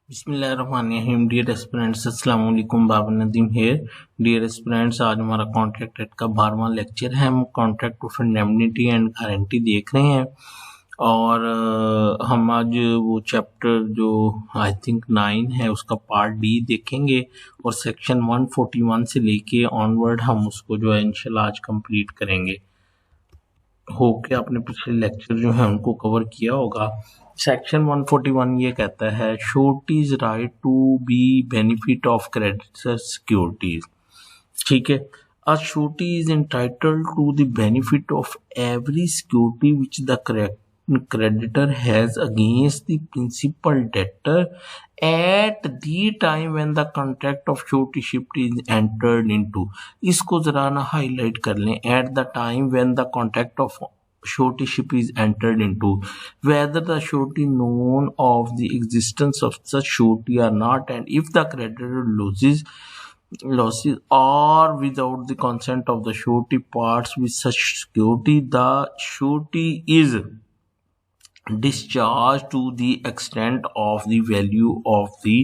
बिस्मिल्लाहिर्रहमानिर्रहीम। Dear aspirants, अस्सलाम वालेकुम। Babar Nadeem here. Dear aspirants, आज हमारा कॉन्ट्रैक्ट एक्ट का 12वां लेक्चर है। हम contract of indemnity and guarantee देख रहे हैं और हम आज वो चैप्टर जो आई थिंक 9 है उसका पार्ट डी देखेंगे और सेक्शन 141 से लेके ऑनवर्ड हम उसको जो है इंशाल्लाह आज कंप्लीट करेंगे। होप कि आपने पिछले लेक्चर जो है उनको कवर किया होगा। सेक्शन 141 ये कहता है sureties right to be benefit of creditor securities. ठीक है, a surety is entitled to the benefit of every security which the creditor has against the principal debtor at the time when the contract of suretyship is entered into। इसको जरा ना highlight कर लें। at the time when the contract of suretyship is entered into, whether the surety known of the existence of such surety or not, and if the creditor losses or without the consent of the surety parts with such security, the surety is discharged to the extent of the value of the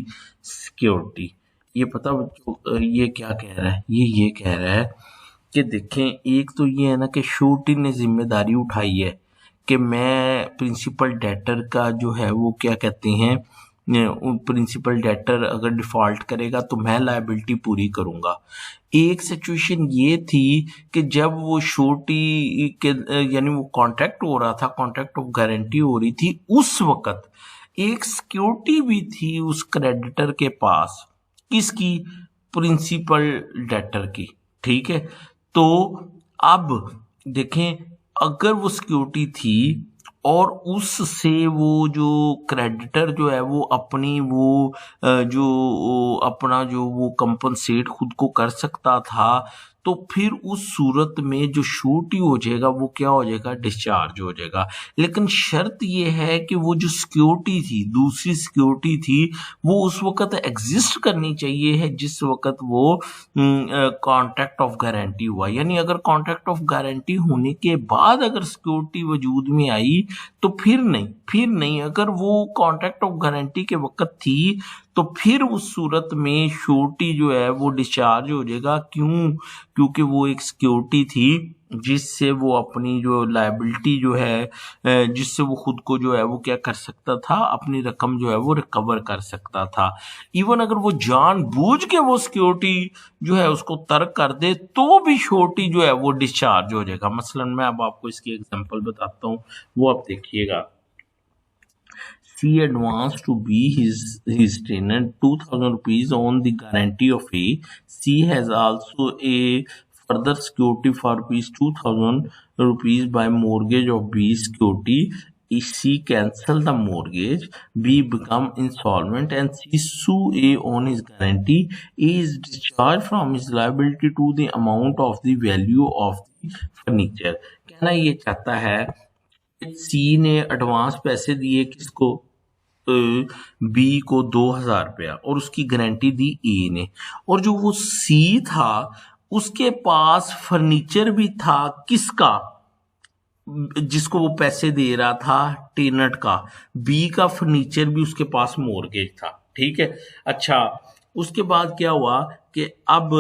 security। ये पता बच्चों ये क्या कह रहा है? ये कह रहा है कि देखें, एक तो ये है ना कि श्योरिटी ने जिम्मेदारी उठाई है कि मैं प्रिंसिपल डेटर का जो है वो क्या कहते हैं, प्रिंसिपल डेटर अगर डिफॉल्ट करेगा तो मैं लायबिलिटी पूरी करूंगा। एक सिचुएशन ये थी कि जब वो श्योरिटी के यानी वो कॉन्ट्रैक्ट हो रहा था, कॉन्ट्रैक्ट ऑफ गारंटी हो रही थी, उस वक्त एक सिक्योरिटी भी थी उस क्रेडिटर के पास। किसकी? प्रिंसिपल डेटर की। ठीक है, तो अब देखें, अगर वो सिक्योरिटी थी और उससे वो जो क्रेडिटर जो है वो अपनी वो जो अपना जो वो कंपनसेट खुद को कर सकता था, तो फिर उस सूरत में जो श्योरिटी हो जाएगा वो क्या हो जाएगा? डिस्चार्ज हो जाएगा। लेकिन शर्त ये है कि वो जो सिक्योरिटी थी, दूसरी सिक्योरिटी थी, वो उस वक्त एग्जिस्ट करनी चाहिए है जिस वक्त वो कॉन्ट्रैक्ट ऑफ गारंटी हुआ। यानी अगर कॉन्ट्रैक्ट ऑफ गारंटी होने के बाद अगर सिक्योरिटी वजूद में आई तो फिर नहीं। अगर वो कॉन्ट्रैक्ट ऑफ गारंटी के वक्त थी तो फिर उस सूरत में श्योरिटी जो है वो डिस्चार्ज हो जाएगा। क्यों? क्योंकि वो एक सिक्योरिटी थी जिससे वो अपनी जो लायबिलिटी जो है जिससे वो खुद को जो है वो क्या कर सकता था, अपनी रकम जो है वो रिकवर कर सकता था। इवन अगर वो जानबूझ के वो सिक्योरिटी जो है उसको तर्क कर दे तो भी श्योरिटी जो है वो डिस्चार्ज हो जाएगा। मसलन मैं अब आपको इसकी एग्जांपल बताता हूँ, वो आप देखिएगा। C advanced to B his tenant 2000 rupees on the guarantee of A. C has also a further security for rupees 2000 rupees by mortgage of B security. C cancel the mortgage, B become insolvent and C sue A on his guarantee. A is discharged from his liability to the amount of the value of the furniture। कहना ये चाहता है सी ने advance पैसे दिए किसको? B को 2000 रुपया, और उसकी गारंटी दी ए ने। और जो वो सी था उसके पास फर्नीचर भी था किसका? जिसको वो पैसे दे रहा था, टेनट का। बी का फर्नीचर भी उसके पास मोर्गेज था। ठीक है, अच्छा उसके बाद क्या हुआ कि अब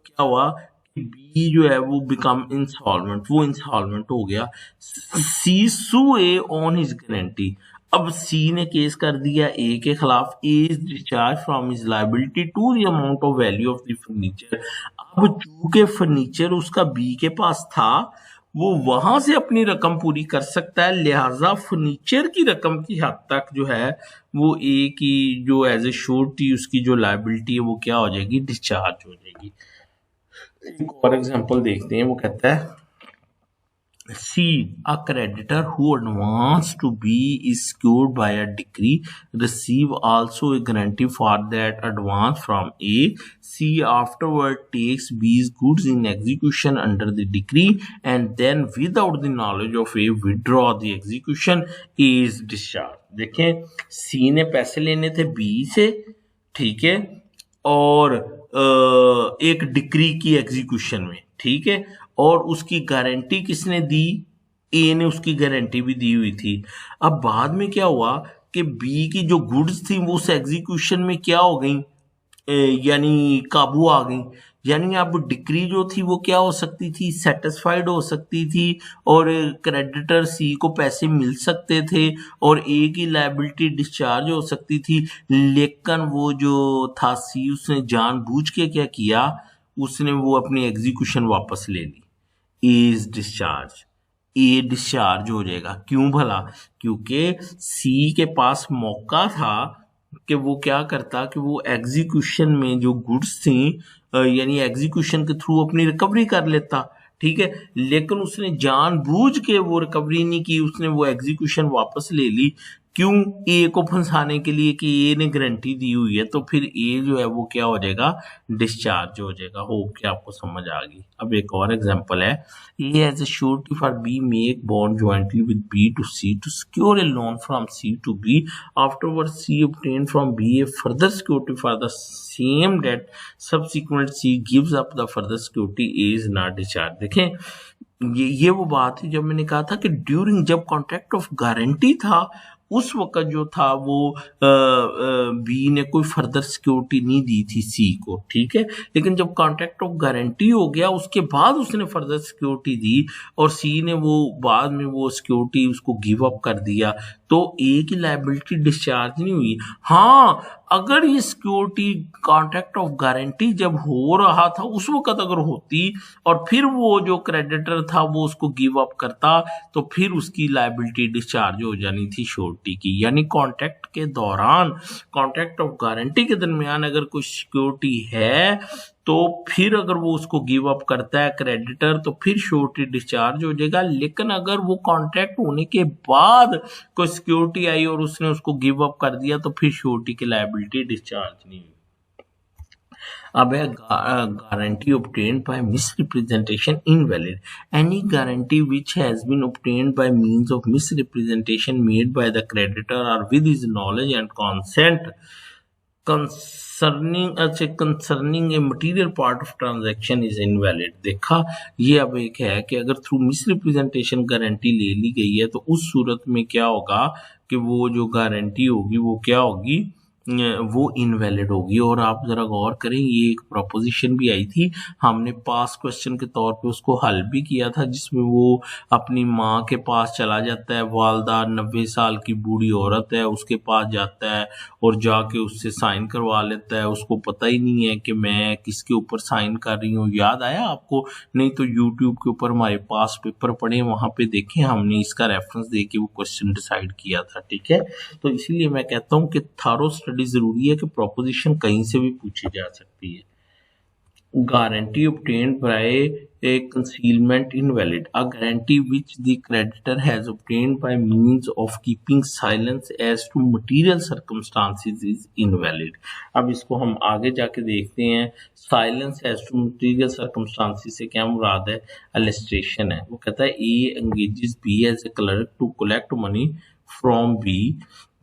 क्या हुआ, बी जो है वो बिकम इंसॉल्वेंट, वो इंसॉल्वेंट हो गया। C sue A on his guarantee. अब सी ने केस कर दिया ए के खिलाफ। A is discharge from his liability to the amount of value of the furniture. अब चूंकि फर्नीचर उसका बी के पास था, वो वहां से अपनी रकम पूरी कर सकता है, लिहाजा फर्नीचर की रकम की हद तक जो है वो ए की जो एज ए श्योरिटी उसकी जो लायबिलिटी है वो क्या हो जाएगी? डिस्चार्ज हो जाएगी। एक और एग्जांपल देखते हैं, वो कहता है C, a creditor who advanced to B is secured by a decree, receive also a guarantee for that advance from A. C afterward takes B's goods in execution under the decree and then without the knowledge of A withdraw the execution. A is discharged। देखें, C ने पैसे लेने थे B से, ठीक है, और एक डिक्री की एग्जीक्यूशन में, ठीक है, और उसकी गारंटी किसने दी? ए ने उसकी गारंटी भी दी हुई थी। अब बाद में क्या हुआ कि बी की जो गुड्स थी वो उस एग्जीक्यूशन में क्या हो गई, यानी काबू आ गई। यानी अब डिक्री जो थी वो क्या हो सकती थी, सेटिस्फाइड हो सकती थी और क्रेडिटर सी को पैसे मिल सकते थे और ए की लायबिलिटी डिस्चार्ज हो सकती थी। लेकिन वो जो था सी, उसने जानबूझ के क्या किया, उसने वो अपनी एग्जीक्यूशन वापस ले ली। इज डिस्चार्ज, ए डिस्चार्ज हो जाएगा। क्यों भला? क्योंकि सी के पास मौका था कि वो क्या करता कि वो एग्जीक्यूशन में जो गुड्स थी, यानी एग्जीक्यूशन के थ्रू अपनी रिकवरी कर लेता। ठीक है, लेकिन उसने जानबूझ के वो रिकवरी नहीं की, उसने वो एग्जीक्यूशन वापस ले ली। क्यों? ए को फंसाने के लिए कि ए ने गारंटी दी हुई है, तो फिर ए जो है वो क्या हो जाएगा, डिस्चार्ज हो जाएगा। होप कि आपको समझ आ गई। अब एक और एग्जांपल है, A as a surety for B make bond jointly with B to C to secure a loan from C to B, afterward C obtained from B a further security for the same debt, subsequent C gives up the further security, A is not discharged। देखें, ये वो बात है जब मैंने कहा था कि ड्यूरिंग जब कॉन्ट्रैक्ट ऑफ गारंटी था उस वक्त जो था वो बी ने कोई फर्दर सिक्योरिटी नहीं दी थी सी को। ठीक है, लेकिन जब कॉन्ट्रैक्ट ऑफ गारंटी हो गया उसके बाद उसने फर्दर सिक्योरिटी दी और सी ने वो बाद में वो सिक्योरिटी उसको गिव अप कर दिया, तो ए की लायबिलिटी डिस्चार्ज नहीं हुई। हाँ, अगर ये सिक्योरिटी कॉन्ट्रैक्ट ऑफ गारंटी जब हो रहा था उस वक्त अगर होती और फिर वो जो क्रेडिटर था वो उसको गिव अप करता, तो फिर उसकी लायबिलिटी डिस्चार्ज हो जानी थी श्योरिटी की। यानी कॉन्ट्रैक्ट के दौरान, कॉन्ट्रैक्ट ऑफ गारंटी के दरमियान अगर कोई सिक्योरिटी है तो फिर अगर वो उसको गिव अप करता है क्रेडिटर, तो फिर श्योरिटी डिस्चार्ज हो जाएगा। लेकिन अगर वो कॉन्ट्रैक्ट होने के बाद कोई सिक्योरिटी आई और उसने उसको गिव अप कर दिया, तो फिर श्योरिटी की लायबिलिटी डिस्चार्ज नहीं हुई। अब है guarantee obtained by misrepresentation invalid। Any guarantee which has been obtained by means of misrepresentation made by the creditor or with his knowledge and consent concerning a material part of transaction is invalid। देखा, ये अब एक है कि अगर through misrepresentation guarantee ले ली गई है तो उस सूरत में क्या होगा कि वो जो गारंटी होगी वो क्या होगी, वो इनवैलिड होगी। और आप जरा गौर करें, ये एक प्रोपोजिशन भी आई थी, हमने पास क्वेश्चन के तौर पे उसको हल भी किया था, जिसमें वो अपनी माँ के पास चला जाता है, वालदा 90 साल की बूढ़ी औरत है, उसके पास जाता है और जाके उससे साइन करवा लेता है। उसको पता ही नहीं है कि मैं किसके ऊपर साइन कर रही हूँ। याद आया आपको? नहीं तो यूट्यूब के ऊपर हमारे पास पेपर पढ़े, वहां पे देखें, हमने इसका रेफरेंस दे के वो क्वेश्चन डिसाइड किया था। ठीक है, तो इसीलिए मैं कहता हूँ कि थारो स्टडी जरूरी है कि प्रोपोजिशन कहीं से भी पूछी जा सकती है। Guarantee obtained by a concealment invalid। A guarantee which the creditor has obtained by means of keeping silence as to material circumstances is invalid। अब इसको हम आगे जाके देखते हैं। Silence as to material circumstances से क्या मुराद है? illustration है। वो कहता है A engages B as a clerk to collect money from B।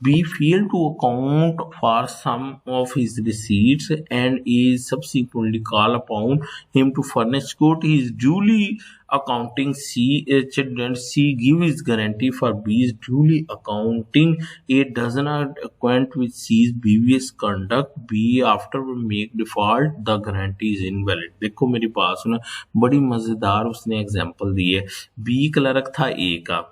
B failed to account for some of his receipts and is subsequently called upon him to furnish security. He is duly accounting C and C give his guarantee for B is duly accounting. A does not acquaint with C's previous conduct। B after make default, the guarantee is invalid। देखो मेरी बात सुनो, बड़ी मजेदार उसने example दी है। B clerk था A का,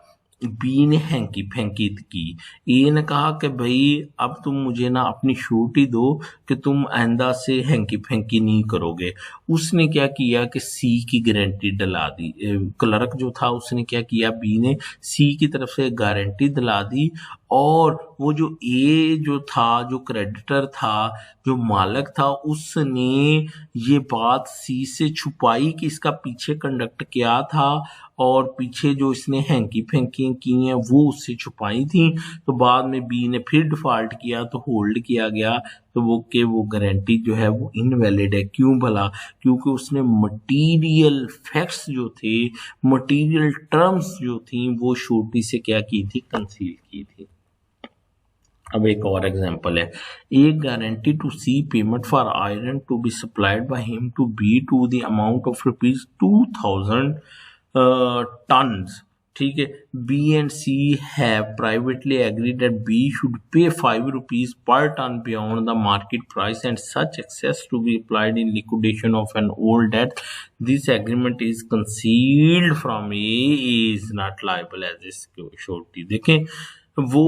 बी ने हैंकी फैंकी की। ए ने कहा कि भाई अब तुम मुझे ना अपनी श्योरिटी दो कि तुम आइंदा से हैंकी फैंकी नहीं करोगे। उसने क्या किया कि सी की गारंटी दिला दी। क्लर्क जो था उसने क्या किया, बी ने सी की तरफ से गारंटी दिला दी और वो जो ए जो था, जो क्रेडिटर था, जो मालिक था, उसने ये बात सी से छुपाई कि इसका पीछे कंडक्ट क्या था और पीछे जो इसने हैंकी फैंकी की हैं वो उससे छुपाई थी। तो बाद में बी ने फिर डिफॉल्ट किया तो होल्ड किया गया, तो वो गारंटी जो है वो इनवैलिड है। क्यों भला? क्योंकि उसने मटेरियल फैक्ट्स जो थे, मटेरियल टर्म्स जो थी, वो श्योरिटी से क्या की थी, कंसील की थी। अब एक और एग्जांपल है, एक guarantee to C payment for iron to be supplied by him to B to the amount of ₹2000 tons ठीक है, B and C have privately agreed that B should pay 5 rupees पर ton beyond the market price and such excess to be applied in liquidation of an old debt. This agreement is concealed from A is not liable as a surety. देखें वो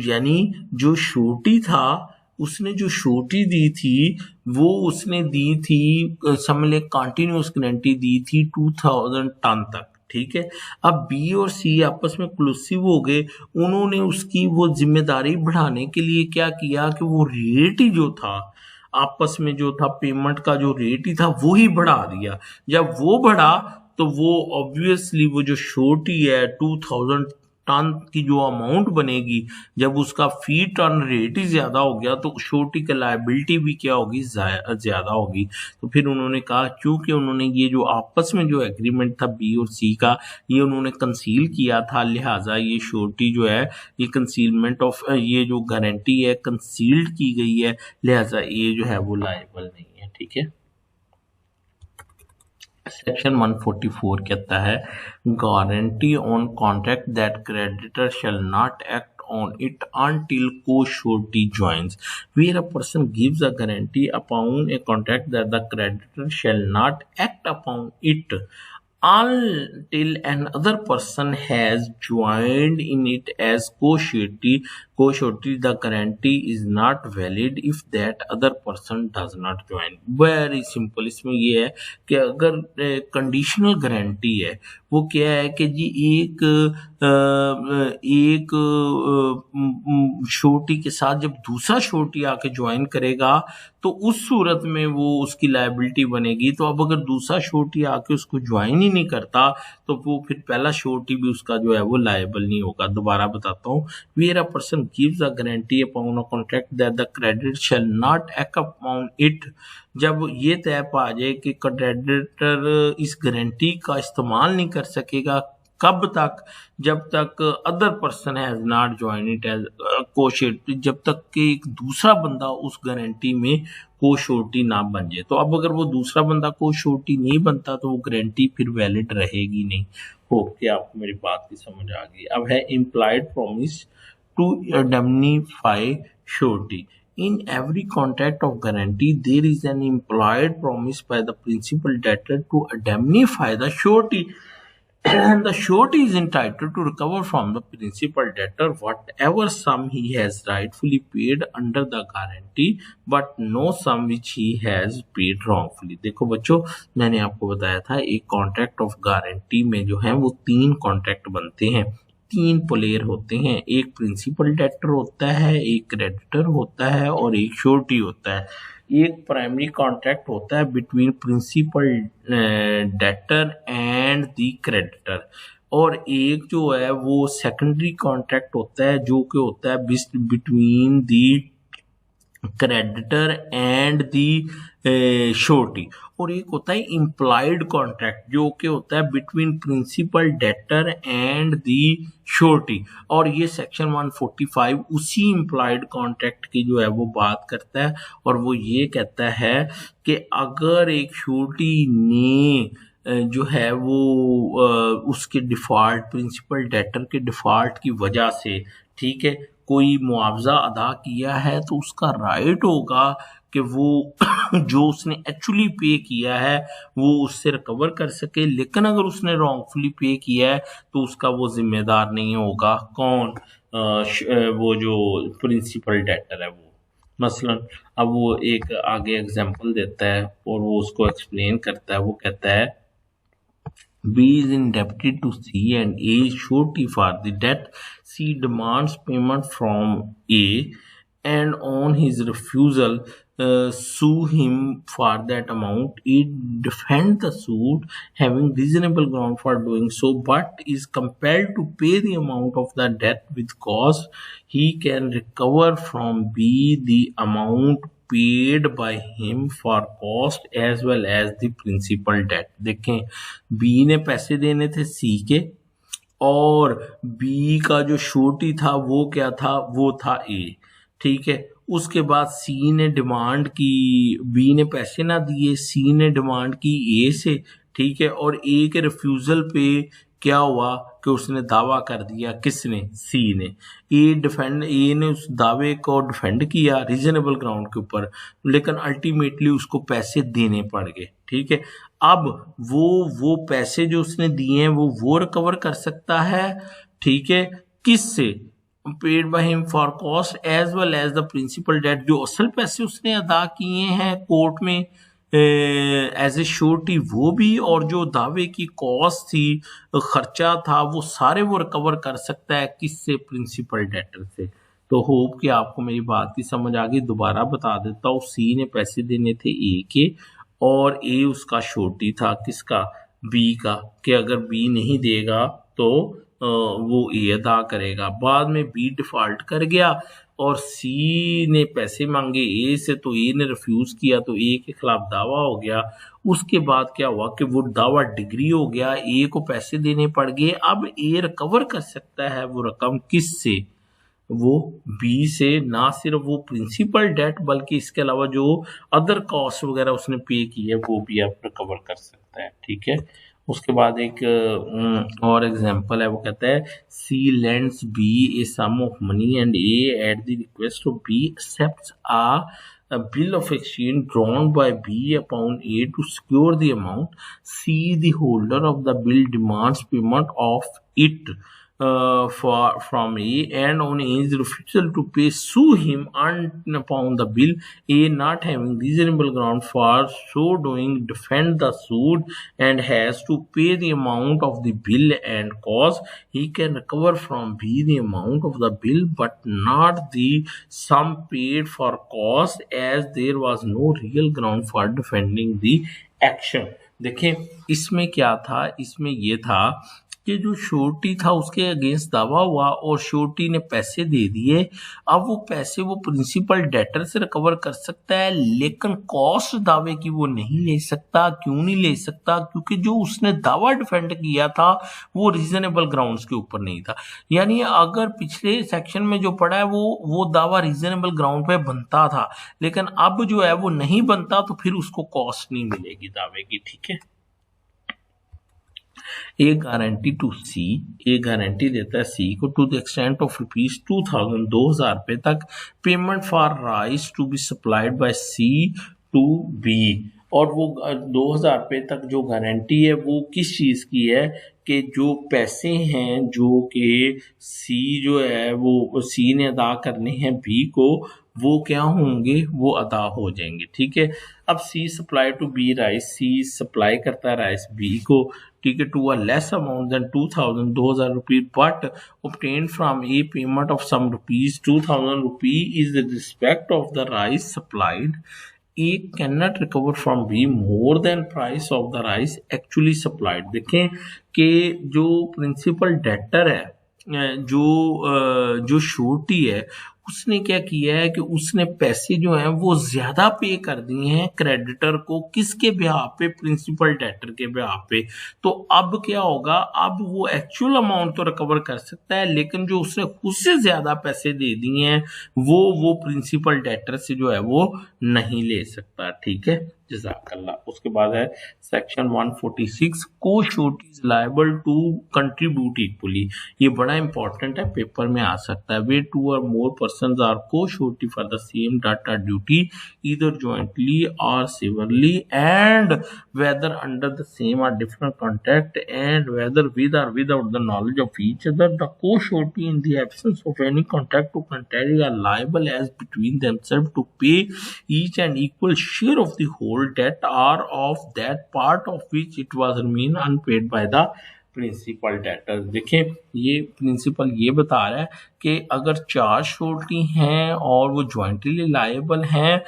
यानी जो surety था, उसने जो surety दी थी वो उसने दी थी, समझ ले कंटिन्यूस गारंटी दी थी 2000 टन तक. ठीक है, अब बी और सी आपस में क्लूसिव हो गए. उन्होंने उसकी वो जिम्मेदारी बढ़ाने के लिए क्या किया कि वो रेट ही जो था आपस में जो था पेमेंट का जो रेट ही था वो ही बढ़ा दिया. जब वो बढ़ा तो वो ऑब्वियसली वो जो श्योरिटी है 2000 टन की जो अमाउंट बनेगी, जब उसका फी टन रेट ही ज्यादा हो गया तो श्योरिटी की लायबिलिटी भी क्या होगी, ज्यादा होगी. तो फिर उन्होंने कहा क्योंकि उन्होंने ये जो आपस में जो एग्रीमेंट था बी और सी का, ये उन्होंने कंसील किया था, लिहाजा ये श्योरिटी जो है, ये कंसीलमेंट ऑफ ये जो गारंटी है कंसील्ड की गई है, लिहाजा ये जो है वो लायबल नहीं है. ठीक है, सेक्शन 144 कहता है guarantee on contract that creditor shall not act on it until co-surety joins. Where a person gives a guarantee upon a contract that the creditor shall not act upon it until another person has joined in it as co-surety. Co-surety, the guarantee is not valid if that other person does not join. Very simple. इसमें ये है कि अगर conditional guarantee है, वो क्या है कि जी एक श्योरिटी के साथ जब दूसरा श्योरिटी आके ज्वाइन करेगा तो उस सूरत में वो उसकी लायबिलिटी बनेगी. तो अब अगर दूसरा श्योरिटी आके उसको ज्वाइन ही नहीं करता तो वो फिर पहला श्योरिटी भी उसका जो है वो लायबल नहीं होगा. दोबारा बताता हूँ, where a person gives a guarantee upon a contract that the creditor shall not act upon it. जब ये तय पा जाए कि क्रेडिटर इस गारंटी का इस्तेमाल नहीं कर सकेगा, कब तक, जब तक other person has not join it as co-surety, जब तक कि एक दूसरा बंदा उस गारंटी में को-श्योरिटी ना बन जाए. तो अब अगर वो दूसरा बंदा को-श्योरिटी नहीं बनता तो वो गारंटी फिर वैलिड रहेगी नहीं. होप कि आपको मेरी बात की समझ आ गई. अब है implied promise to indemnify surety. In every contract of guarantee, there is an implied promise by the principal debtor to indemnify the surety, and the surety is entitled to recover from the principal debtor whatever sum he has rightfully paid under the guarantee, but no sum which he has paid wrongfully. देखो बच्चों, मैंने आपको बताया था एक contract of guarantee में जो है वो 3 कॉन्ट्रैक्ट बनते हैं, 3 प्लेयर होते हैं. एक प्रिंसिपल डेटर होता है, एक क्रेडिटर होता है और एक श्योरिटी होता है. एक प्राइमरी कॉन्ट्रैक्ट होता है between principal debtor and the creditor, और एक जो है वो सेकेंडरी कॉन्ट्रैक्ट होता है जो कि होता है between the creditor and the surety, और एक होता है इम्प्लाइड कॉन्ट्रैक्ट जो कि होता है between principal debtor and the surety. और ये सेक्शन 145 उसी इम्प्लाइड कॉन्ट्रैक्ट की जो है वो बात करता है, और वो ये कहता है कि अगर एक श्योरिटी ने जो है वो उसके डिफॉल्ट, प्रिंसिपल डेटर के डिफॉल्ट की वजह से, ठीक है, कोई मुआवजा अदा किया है तो उसका राइट होगा कि वो जो उसने एक्चुअली पे किया है वो उससे रिकवर कर सके. लेकिन अगर उसने रॉन्गफुली पे किया है तो उसका वो जिम्मेदार नहीं होगा. कौन? वो जो प्रिंसिपल डेटर है वो. मसलन अब वो एक आगे एग्जांपल देता है और वो उसको एक्सप्लेन करता है. वो कहता है B is indebted to C and A is surety for the debt. C demands payment from A and on his refusal sue him for that amount. He defends the suit having reasonable ground for doing so, but is compelled to pay the amount of the debt with cost. He can recover from B the amount paid by him for cost as well as the principal debt. देखें, B ने पैसे देने थे C के, और B का जो surety था वो क्या था, वो था A. ठीक है, उसके बाद C ने डिमांड की, B ने पैसे ना दिए, C ने डिमांड की A से, ठीक है, और A के रिफ्यूजल पे क्या हुआ कि उसने दावा कर दिया, किसने, सी ने, ए ने उस दावे को डिफेंड किया रीजनेबल ग्राउंड के ऊपर, लेकिन अल्टीमेटली उसको पैसे देने पड़ गए। ठीक है, अब वो पैसे जो उसने दिए हैं वो रिकवर कर सकता है। ठीक है, किससे, paid by him for cost as well as the principal debt, जो असल पैसे उसने अदा किए हैं कोर्ट में एज ए श्योरिटी वो भी, और जो दावे की कॉस्ट थी, खर्चा था, वो सारे वो रिकवर कर सकता है, किससे, प्रिंसिपल डेटर से। तो होप कि आपको मेरी बात की समझ आ गई। दोबारा बता देता हूँ, सी ने पैसे देने थे ए के, और ए उसका श्योरिटी था, किसका, बी का, कि अगर बी नहीं देगा तो वो ए अदा करेगा। बाद में बी डिफॉल्ट कर गया और सी ने पैसे मांगे ए से, तो ए ने रिफ्यूज किया, तो ए के खिलाफ दावा हो गया। उसके बाद क्या हुआ कि वो दावा डिग्री हो गया, ए को पैसे देने पड़ गए। अब ए रिकवर कर सकता है वो रकम, किससे, वो बी से, ना सिर्फ वो प्रिंसिपल डेट बल्कि इसके अलावा जो अदर कॉस्ट वगैरह उसने पे की है वो भी आप रिकवर कर सकता है। ठीक है, उसके बाद एक और एग्जांपल है, वो कहता है C lends B a sum of money and A at the request of B accepts a bill of exchange drawn by B upon A to secure the amount. C, the holder of the bill, demands payment of it from A, and on A's refusal to pay, sue him upon the bill. A, not having reasonable ground for so doing, defend the suit and has to pay the amount of the bill and cost. He can recover from B the amount of the bill but not the sum paid for cost, as there was no real ground for defending the action. देखें इसमें क्या था, इसमें ये था कि जो surety था उसके अगेंस्ट दावा हुआ और श्योरिटी ने पैसे दे दिए। अब वो पैसे वो प्रिंसिपल डेटर से रिकवर कर सकता है, लेकिन कॉस्ट दावे की वो नहीं ले सकता। क्यों नहीं ले सकता? क्योंकि जो उसने दावा डिफेंड किया था वो रीजनेबल ग्राउंड्स के ऊपर नहीं था। यानी अगर पिछले सेक्शन में जो पढ़ा है वो दावा रीजनेबल ग्राउंड पे बनता था, लेकिन अब जो है वो नहीं बनता, तो फिर उसको कॉस्ट नहीं मिलेगी दावे की। ठीक है, A guarantee to C, A guarantee देता है सी को टू द एक्सटेंट ऑफ ₹2000 2000 रुपए तक, payment for rice to be supplied by C to B. और वो 2000 रुपए तक जो गारंटी है वो किस चीज़ की है कि जो पैसे हैं जो कि सी जो है वो सी ने अदा करने हैं बी को, वो क्या होंगे, वो अदा हो जाएंगे। ठीक है, अब C supply to B rice, C supply करता है राइस बी को, ठीक है, to a less amount than 2000 rupees, but obtained from a payment of some rupees 2000 rupee is the respect of the rice supplied. A cannot recover from B more than price of the rice actually supplied. देखें कि जो principal debtor है, जो surety है, उसने क्या किया है कि उसने पैसे जो हैं वो ज्यादा पे कर दिए हैं क्रेडिटर को, किसके ब्याह पे, प्रिंसिपल डेटर के ब्याह पे। तो अब क्या होगा, अब वो एक्चुअल अमाउंट तो रिकवर कर सकता है, लेकिन जो उसने उससे ज्यादा पैसे दे दिए हैं वो प्रिंसिपल डेटर से जो है वो नहीं ले सकता। ठीक है, जज़ाकल्लाह। उसके बाद है section 146, co surety is liable to contribute equally. ये बड़ा इंपॉर्टेंट है, पेपर में आ सकता है। Where two or more persons are co surety for the same debt duty either jointly or severally, and whether under the same or different contract, and whether with or without the knowledge of each other. The co surety in the absence of any contract to contrary are liable as between themself to pay each and equal share of the whole debt or of that part of which it was remain unpaid by the principal debtor. देखें ये principal ये बता रहा है कि अगर 4 surety हैं और वो ज्वाइंटली लायबल हैं,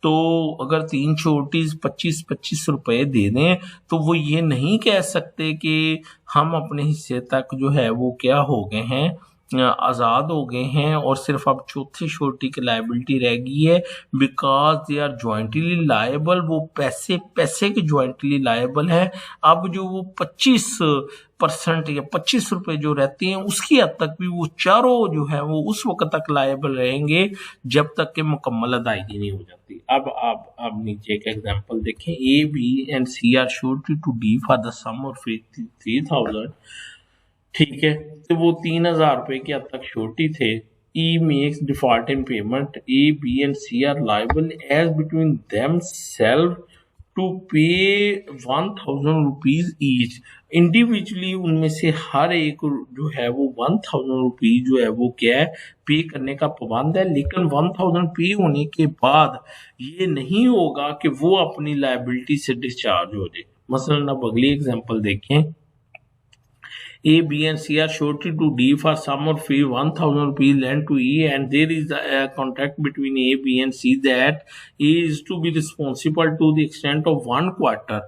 तो अगर 3 श्योरिटीज 25-25 रुपए दे दें, तो वो ये नहीं कह सकते कि हम अपने हिस्से तक जो है वो क्या हो गए हैं, आज़ाद हो गए हैं, और सिर्फ अब चौथी श्योरिटी की लायबिलिटी रह गई है, because they are jointly liable. वो पैसे के ज्वाइंटली लायबल है। अब जो वो 25% या 25 रुपए जो रहते हैं, उसकी हद तक भी वो चारों जो है वो उस वक्त तक लायबल रहेंगे जब तक कि मुकम्मल अदायगी नहीं हो जाती। अब नीचे एक एग्जांपल देखें, A B and C are surety to D for the sum of 3,000। ठीक है, तो वो 3,000 रुपए के हद तक श्योरिटी थे। E makes default in payment, A B and C are liable as between them self to pay 1,000 rupees each. Individually उनमें से हर एक जो है वो 1,000 रुपीज जो है वो क्या है, पे करने का पाबंद है। लेकिन 1,000 पे होने के बाद ये नहीं होगा कि वो अपनी लाइबिलिटी से डिस्चार्ज हो जाए। मसलन अब अगली एग्जांपल देखें, A, B, and C are surety to D for sum or fee 1,000 rupees lent to E, and there is a contract between A, B, and C that A is to be responsible to the extent of 1/4,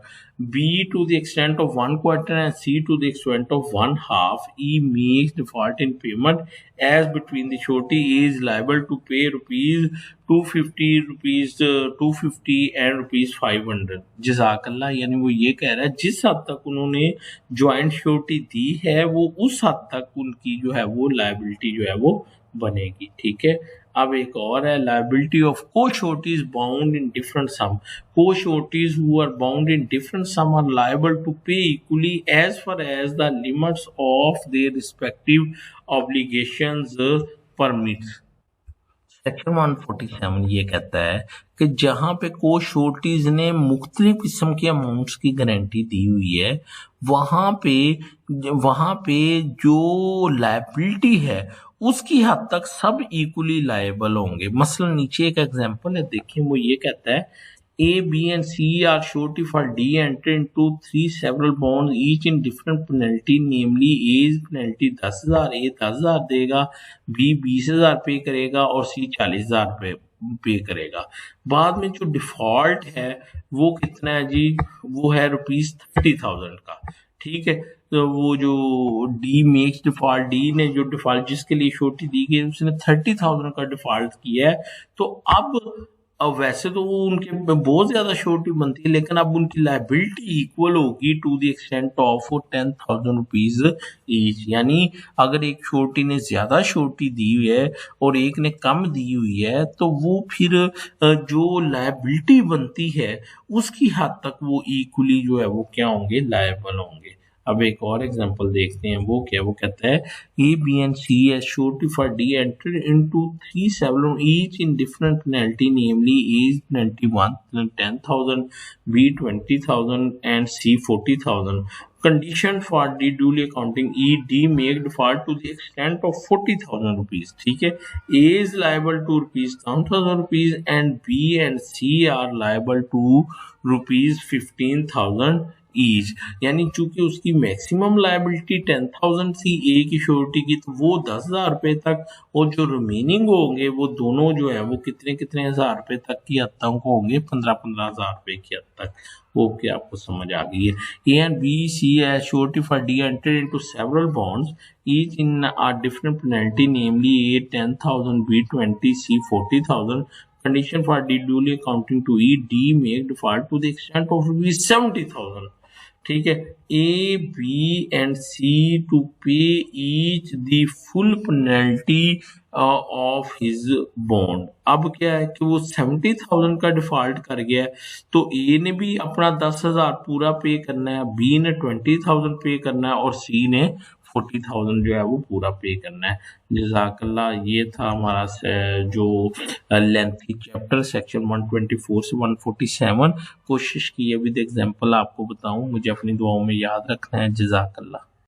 B to the extent of 1/4, and C to the extent of 1/2. E makes default in payment as between the surety. A is liable to pay rupees 250, rupees 250 and rupees 500। जज़ाकल्लाह, यानी वो ये कह रहा है जिस हद तक उन्होंने ज्वाइंट श्योरिटी दी है वो उस हद तक उनकी जो है वो लायबिलिटी जो है वो बनेगी। ठीक है, अब एक और है liability of co sureties bound in different sum. Co sureties who are bound in different sum are liable to pay equally as far as the limits of their respective obligations permits. Section 147 ये कहता है कि जहां पे को sureties ने मुख्तलिफ किस्म के अमाउंट्स की गारंटी दी हुई है, वहां पे जो लायबिलिटी है उसकी हद तक सब इक्वली लायबल होंगे। मसलन नीचे एक एग्जांपल है, देखिए वो ये कहता है A, B and C are surety for D enter into 3 several bonds each in different penalty, namely A is penalty 10,000, A 10,000 देगा, B 20,000 पे करेगा और C 40,000 पे करेगा। बाद में जो डिफॉल्ट है वो कितना है जी, वो है ₹30,000 का। ठीक है, तो वो जो डी मेक्स डिफॉल्ट, डी ने जो डिफॉल्ट जिसके लिए श्योरिटी दी गई उसने 30,000 का डिफॉल्ट किया है। तो अब वैसे तो वो उनके बहुत ज्यादा श्योरिटी बनती है, लेकिन अब उनकी लायबिलिटी इक्वल होगी to the extent of 10,000 rupees each. यानी अगर एक श्योरिटी ने ज्यादा श्योरिटी दी हुई है और एक ने कम दी हुई है तो वो फिर जो लायबिलिटी बनती है उसकी हद तक वो इक्वली जो है वो क्या होंगे, लायबल होंगे। अब एक और एग्जांपल देखते हैं, वो क्या, वो कहता है A B and C as surety for D enter into 3 several each in different penalty, namely A is penalty 10,000, B 20,000 and C 40,000। Condition for the duly accounting E, D make default to the extent of 40,000 rupees। ठीक है, A is liable to rupees 10,000 rupees and B and C are liable to rupees 15,000 each. यानी चूंकि उसकी maximum liability 10,000 थी ए की surety की, तो वो 10,000 रुपए तक, और जो रिमेनिंग होंगे वो दोनों जो है वो कितने कितने हजार रुपए तक की हद तक होंगे, 15,000 रुपए की हद तक। वो क्या आपको समझ आ गई है। A and B C as surety for D enter into several bonds each in a different penalty, namely A 10,000, B 20, C 40,000। Condition for the duly accounting to E, D make default to the extent of ₹70,000। ठीक है, A B and C to pay each the full penalty of his bond. अब क्या है कि वो 70,000 का default कर गया है, तो ए ने भी अपना 10,000 पूरा पे करना है, बी ने 20,000 पे करना है और सी ने 40,000 जो है वो पूरा पे करना है। जज़ाकल्लाह, ये था हमारा जो लेंथी चैप्टर सेक्शन 124 से 147। कोशिश की है विद एग्जांपल आपको बताऊं, मुझे अपनी दुआओं में याद रखना है। जज़ाकल्लाह।